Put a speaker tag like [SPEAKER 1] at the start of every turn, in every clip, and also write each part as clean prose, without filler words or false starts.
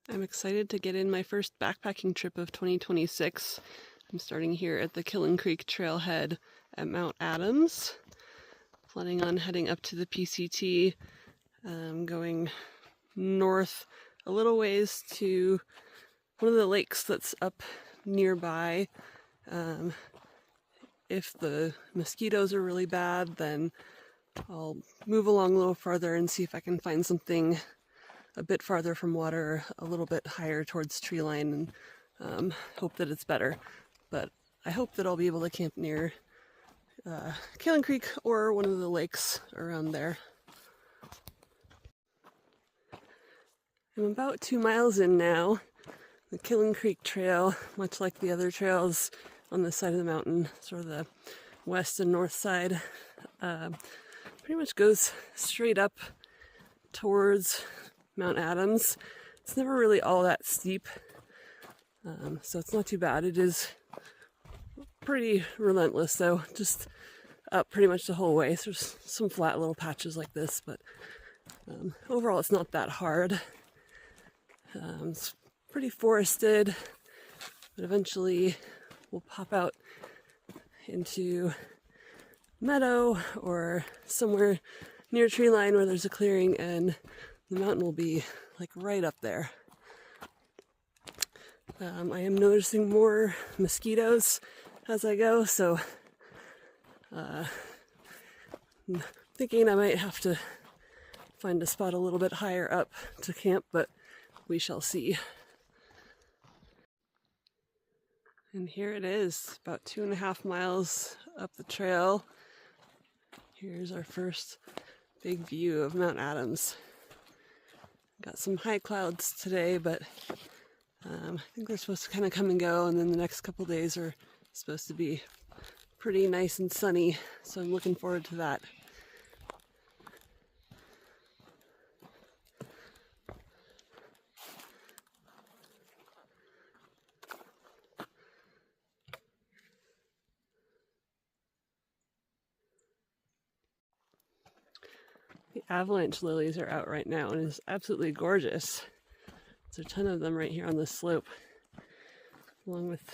[SPEAKER 1] I'm excited to get in my first backpacking trip of 2026. I'm starting here at the Killen Creek trailhead at Mount Adams. Planning on heading up to the PCT, going north a little ways to one of the lakes that's up nearby. If the mosquitoes are really bad, then I'll move along a little farther and see if I can find something a bit farther from water, a little bit higher towards tree line, and hope that it's better. But I hope that I'll be able to camp near Killen Creek or one of the lakes around there. I'm about 2 miles in now. The Killen Creek Trail, much like the other trails on this side of the mountain, sort of the west and north side, pretty much goes straight up towards Mount Adams. It's never really all that steep, so it's not too bad. It is pretty relentless though, just up pretty much the whole way. So there's some flat little patches like this, but overall it's not that hard. It's pretty forested, but eventually we'll pop out into meadow or somewhere near tree line where there's a clearing, and the mountain will be like right up there. I am noticing more mosquitoes as I go, so I'm thinking I might have to find a spot a little bit higher up to camp, but we shall see. And here it is, about 2.5 miles up the trail. Here's our first big view of Mount Adams. Got some high clouds today, but I think they're supposed to kind of come and go, and then the next couple days are supposed to be pretty nice and sunny, so I'm looking forward to that. The avalanche lilies are out right now, and it's absolutely gorgeous. There's a ton of them right here on this slope, along with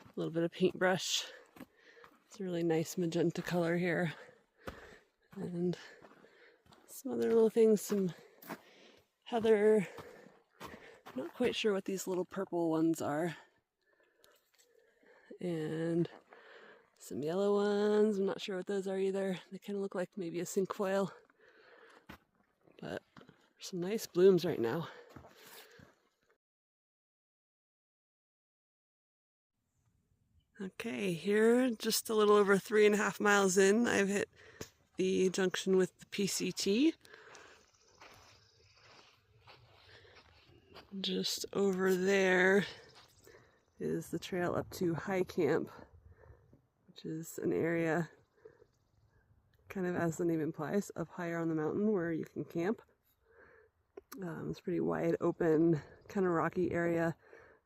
[SPEAKER 1] a little bit of paintbrush. It's a really nice magenta color here. And some other little things, some heather. Not quite sure what these little purple ones are. And some yellow ones. I'm not sure what those are either. They kind of look like maybe a cinquefoil. But there's some nice blooms right now. Okay, here, just a little over 3.5 miles in, I've hit the junction with the PCT. Just over there is the trail up to High Camp, which is an area, kind of as the name implies, up higher on the mountain where you can camp. It's pretty wide open, kind of rocky area.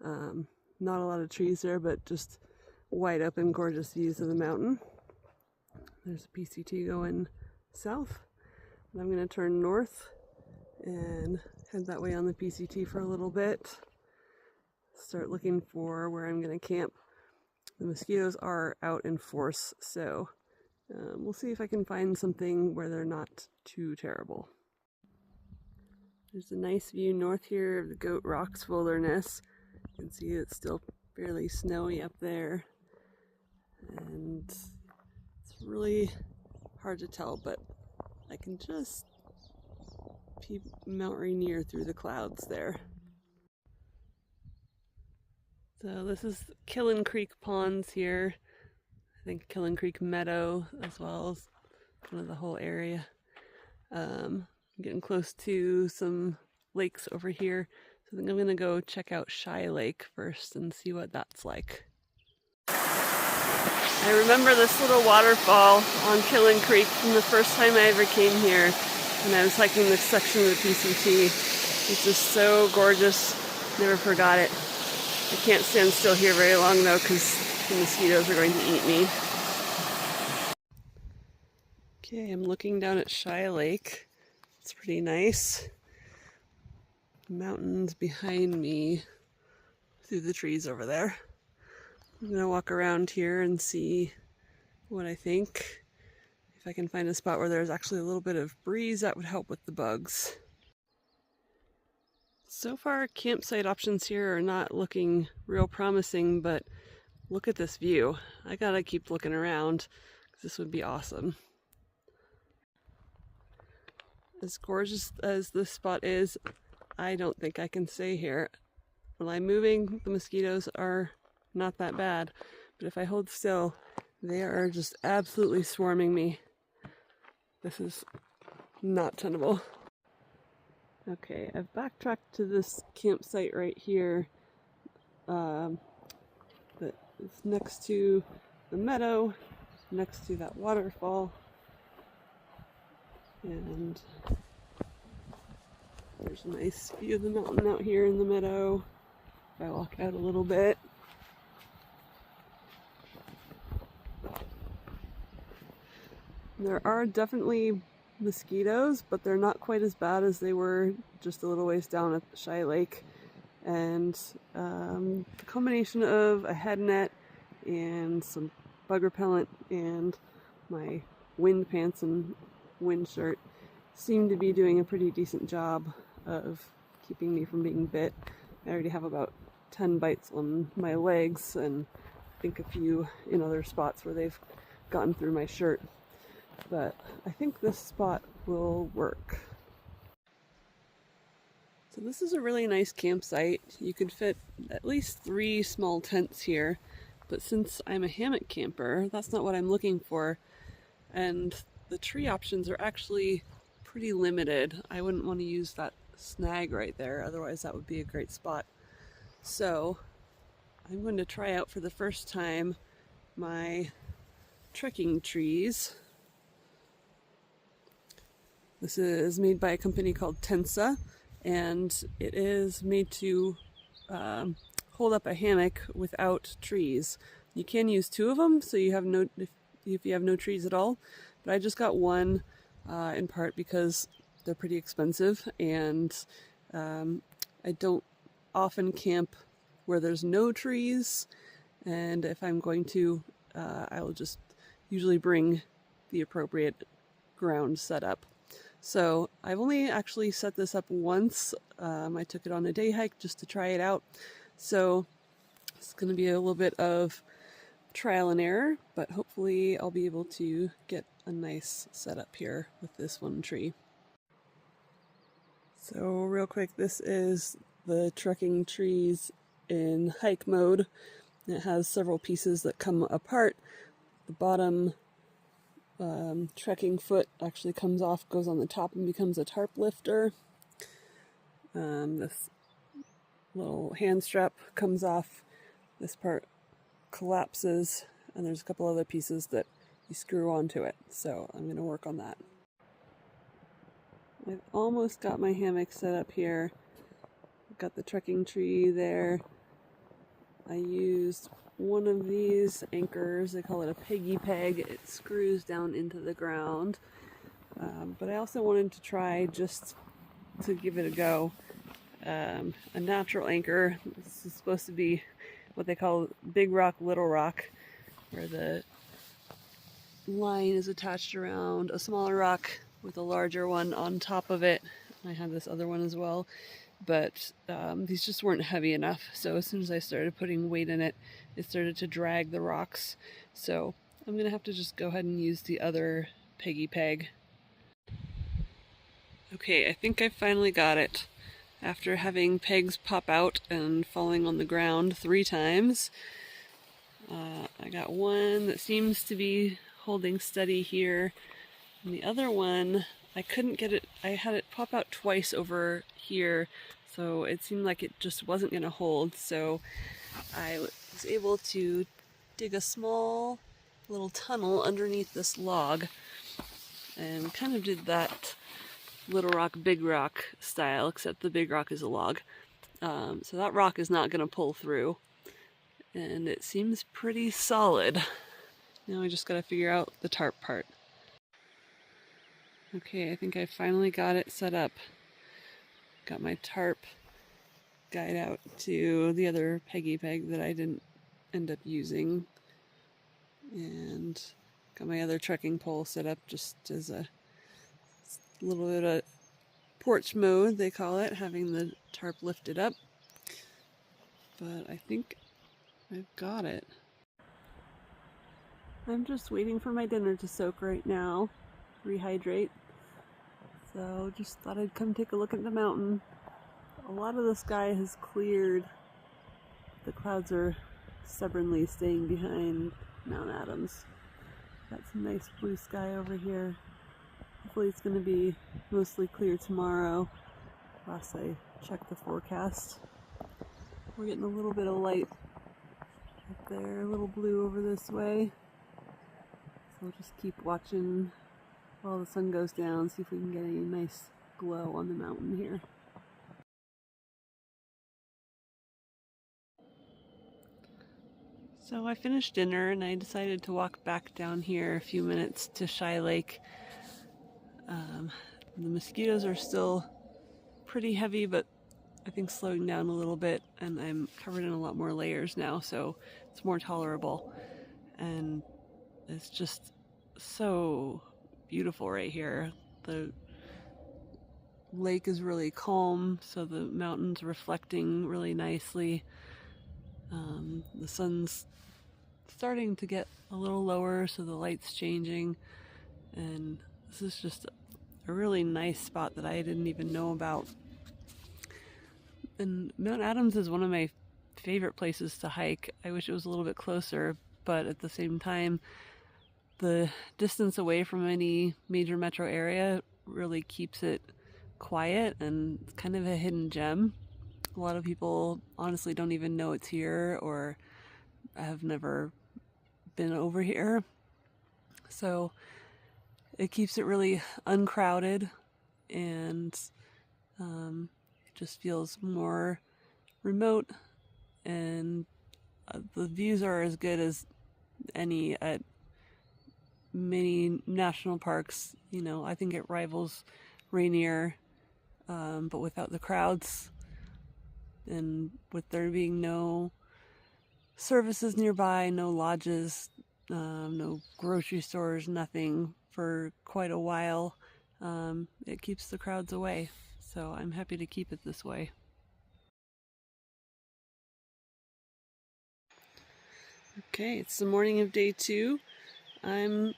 [SPEAKER 1] Not a lot of trees there, but just wide open, gorgeous views of the mountain. There's a PCT going south, and I'm going to turn north and head that way on the PCT for a little bit. Start looking for where I'm going to camp. The mosquitoes are out in force, so we'll see if I can find something where they're not too terrible. There's a nice view north here of the Goat Rocks Wilderness. You can see it's still fairly snowy up there, and it's really hard to tell, but I can just peep Mount Rainier through the clouds there. So this is Killen Creek Ponds here. I think Killen Creek Meadow as well as kind of the whole area. I'm getting close to some lakes over here. I think I'm going to go check out Shy Lake first and see what that's like. I remember this little waterfall on Killen Creek from the first time I ever came here when I was hiking this section of the PCT. It's just so gorgeous. Never forgot it. I can't stand still here very long though because the mosquitoes are going to eat me. Okay, I'm looking down at Shy Lake. It's pretty nice. mountains behind me through the trees over there. I'm gonna walk around here and see what I think. If I can find a spot where there's actually a little bit of breeze, that would help with the bugs. So far, campsite options here are not looking real promising, but look at this view. I gotta keep looking around because this would be awesome. As gorgeous as this spot is, I don't think I can stay here. When I'm moving, the mosquitoes are not that bad, but if I hold still, they are just absolutely swarming me. This is not tenable. Okay, I've backtracked to this campsite right here that is next to the meadow, next to that waterfall, and there's a nice view of the mountain out here in the meadow. If I walk out a little bit, there are definitely mosquitoes, but they're not quite as bad as they were just a little ways down at the Shy Lake. And the combination of a head net and some bug repellent and my wind pants and wind shirt seem to be doing a pretty decent job of keeping me from being bit. I already have about 10 bites on my legs and I think a few in other spots where they've gotten through my shirt. But I think this spot will work. So this is a really nice campsite. You could fit at least 3 small tents here, but since I'm a hammock camper, that's not what I'm looking for. And the tree options are actually pretty limited. I wouldn't want to use that snag right there, otherwise that would be a great spot. So I'm going to try out for the first time my trekking trees. This is made by a company called Tensa, and it is made to hold up a hammock without trees. You can use 2 of them, so you have no if you have no trees at all. But I just got one in part because they're pretty expensive, and I don't often camp where there's no trees. And if I'm going to, I will just usually bring the appropriate ground set up. So I've only actually set this up once. I took it on a day hike just to try it out. So it's going to be a little bit of trial and error, but hopefully I'll be able to get a nice setup here with this one tree. So real quick, this is the trekking trees in hike mode. It has several pieces that come apart. The bottom trekking foot actually comes off, goes on the top and becomes a tarp lifter. This little hand strap comes off, this part collapses, and there's a couple other pieces that you screw onto it, so I'm going to work on that. I've almost got my hammock set up here. I've got the trekking tree there. I used one of these anchors, they call it a peggy peg. It screws down into the ground. But I also wanted to try, just to give it a go, a natural anchor. This is supposed to be what they call big rock, little rock, where the line is attached around a smaller rock with a larger one on top of it. I have this other one as well, but these just weren't heavy enough. So as soon as I started putting weight in it, it started to drag the rocks. So I'm gonna have to just go ahead and use the other peggy peg. Okay, I think I finally got it. After having pegs pop out and falling on the ground 3 times, I got one that seems to be holding steady here, and the other one, I couldn't get it. I had it pop out twice over here, so it seemed like it just wasn't going to hold. So I was able to dig a small little tunnel underneath this log, and kind of did that little rock, big rock style, except the big rock is a log. So that rock is not going to pull through, and it seems pretty solid. Now I just got to figure out the tarp part. Okay, I think I finally got it set up. got my tarp guide out to the other Peggy peg that I didn't end up using, and got my other trekking pole set up just as a little bit of porch mode, they call it, having the tarp lifted up. But I think I've got it. I'm just waiting for my dinner to soak right now, rehydrate. So just thought I'd come take a look at the mountain. A lot of the sky has cleared. The clouds are stubbornly staying behind Mount Adams. Got some nice blue sky over here. Hopefully it's going to be mostly clear tomorrow. Last I checked the forecast. We're getting a little bit of light up there, a little blue over this way. So we'll just keep watching while the sun goes down, see if we can get any nice glow on the mountain here. So I finished dinner and I decided to walk back down here a few minutes to Shy Lake. The mosquitoes are still pretty heavy, but I think slowing down a little bit, and I'm covered in a lot more layers now, so it's more tolerable. And it's just so beautiful right here. The lake is really calm, so the mountain's reflecting really nicely. The sun's starting to get a little lower, so the light's changing, and this is just a really nice spot that I didn't even know about. And Mount Adams is one of my favorite places to hike. I wish it was a little bit closer, but at the same time, the distance away from any major metro area really keeps it quiet and kind of a hidden gem. A lot of people honestly don't even know it's here or have never been over here. So it keeps it really uncrowded, and it just feels more remote, and the views are as good as any at many national parks. You know, I think it rivals Rainier, but without the crowds, and with there being no services nearby, no lodges, no grocery stores, nothing for quite a while. It keeps the crowds away, so I'm happy to keep it this way. Okay, it's the morning of day 2. I'm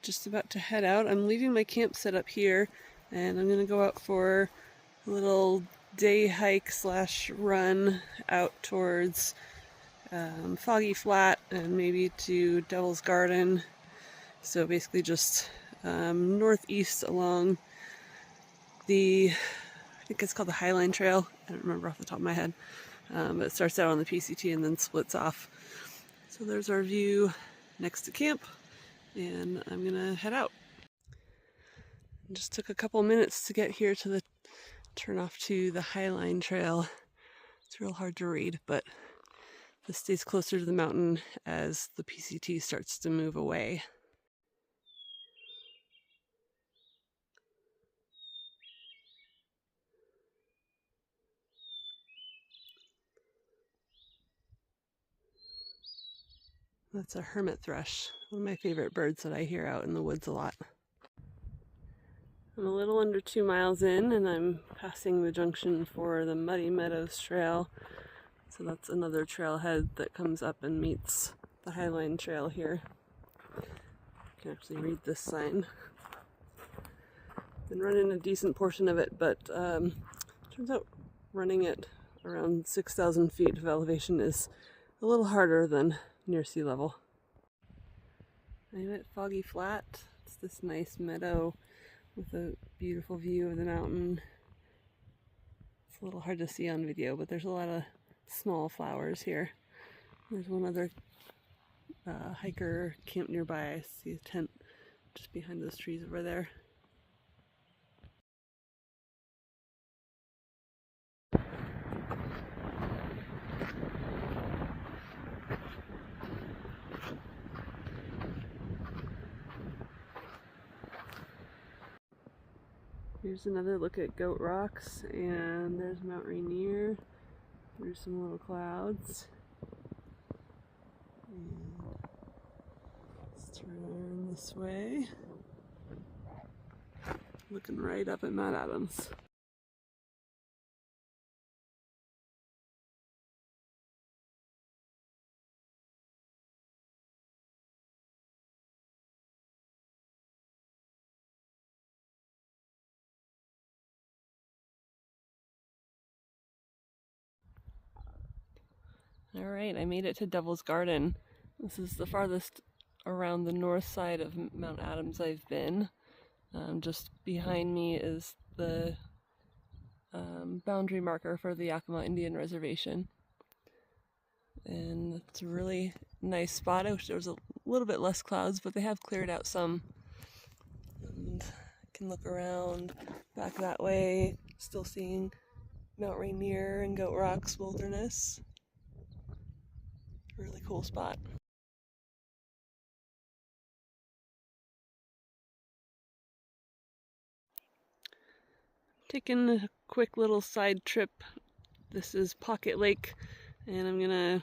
[SPEAKER 1] just about to head out. I'm leaving my camp set up here, and I'm going to go out for a little day hike / run out towards Foggy Flat and maybe to Devil's Garden. So basically just northeast along the, I think it's called the Highline Trail. I don't remember off the top of my head. But it starts out on the PCT and then splits off. So there's our view next to camp, and I'm gonna head out. It just took a couple minutes to get here to the turn off to the Highline Trail. It's real hard to read, but this stays closer to the mountain as the PCT starts to move away. That's a hermit thrush, one of my favorite birds that I hear out in the woods a lot. I'm a little under 2 miles in, and I'm passing the junction for the Muddy Meadows Trail. So that's another trailhead that comes up and meets the Highline Trail here. You can actually read this sign. Been running a decent portion of it, but turns out running it around 6,000 feet of elevation is a little harder than near sea level. I'm at Foggy Flat. It's this nice meadow with a beautiful view of the mountain. It's a little hard to see on video, but there's a lot of small flowers here. There's one other hiker camp nearby. I see a tent just behind those trees over there. We Here's another look at Goat Rocks, and there's Mount Rainier through some little clouds. And let's turn this way. Looking right up at Mount Adams. Alright, I made it to Devil's Garden. This is the farthest around the north side of Mount Adams I've been. Just behind me is the boundary marker for the Yakima Indian Reservation. And it's a really nice spot. I wish there was a little bit less clouds, but they have cleared out some. And I can look around back that way, still seeing Mount Rainier and Goat Rocks Wilderness. Really cool spot. Taking a quick little side trip. This is Pocket Lake, and I'm gonna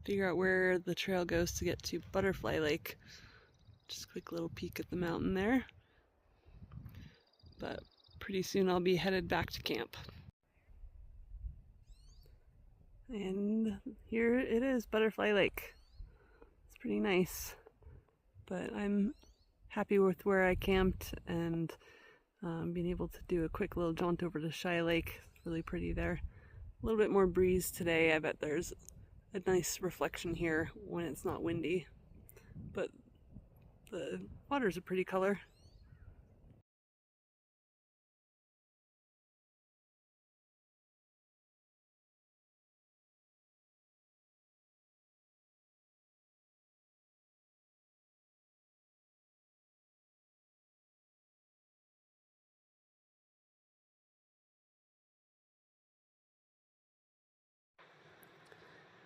[SPEAKER 1] figure out where the trail goes to get to Butterfly Lake. Just a quick little peek at the mountain there. But pretty soon I'll be headed back to camp. And here it is, Butterfly Lake. It's pretty nice, but I'm happy with where I camped and being able to do a quick little jaunt over to Shy Lake. It's really pretty there. A little bit more breeze today. I bet there's a nice reflection here when it's not windy, but the water's a pretty color.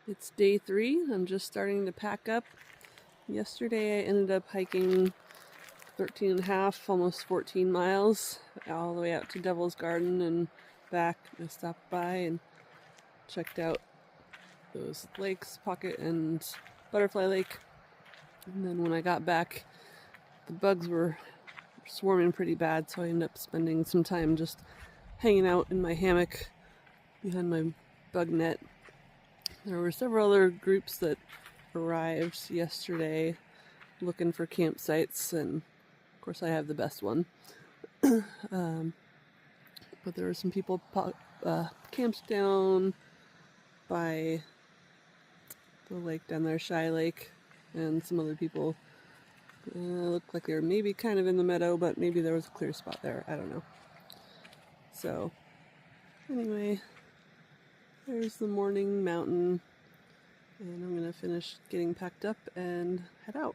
[SPEAKER 1] It's day 3. I'm just starting to pack up. Yesterday I ended up hiking 13 and a half, almost 14 miles, all the way out to Devil's Garden and back. I stopped by and checked out those lakes, Pocket and Butterfly Lake. And then when I got back, the bugs were swarming pretty bad, so I ended up spending some time just hanging out in my hammock behind my bug net. There were several other groups that arrived yesterday looking for campsites, and of course I have the best one. But there were some people camped down by the lake down there, Shy Lake, and some other people looked like they were maybe kind of in the meadow, but maybe there was a clear spot there. I don't know. So anyway, there's the morning mountain, and I'm going to finish getting packed up and head out.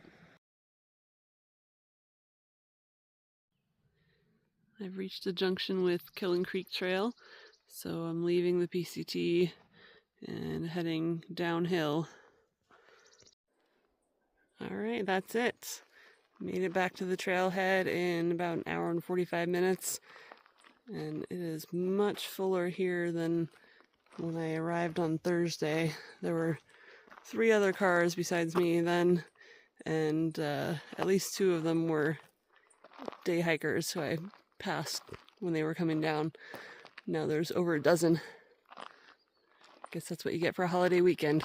[SPEAKER 1] I've reached a junction with Killen Creek Trail, so I'm leaving the PCT and heading downhill. Alright, that's it. Made it back to the trailhead in about an hour and 45 minutes, and it is much fuller here than when I arrived on Thursday. There were 3 other cars besides me then, and at least 2 of them were day hikers who I passed when they were coming down. Now there's over a dozen. Guess that's what you get for a holiday weekend.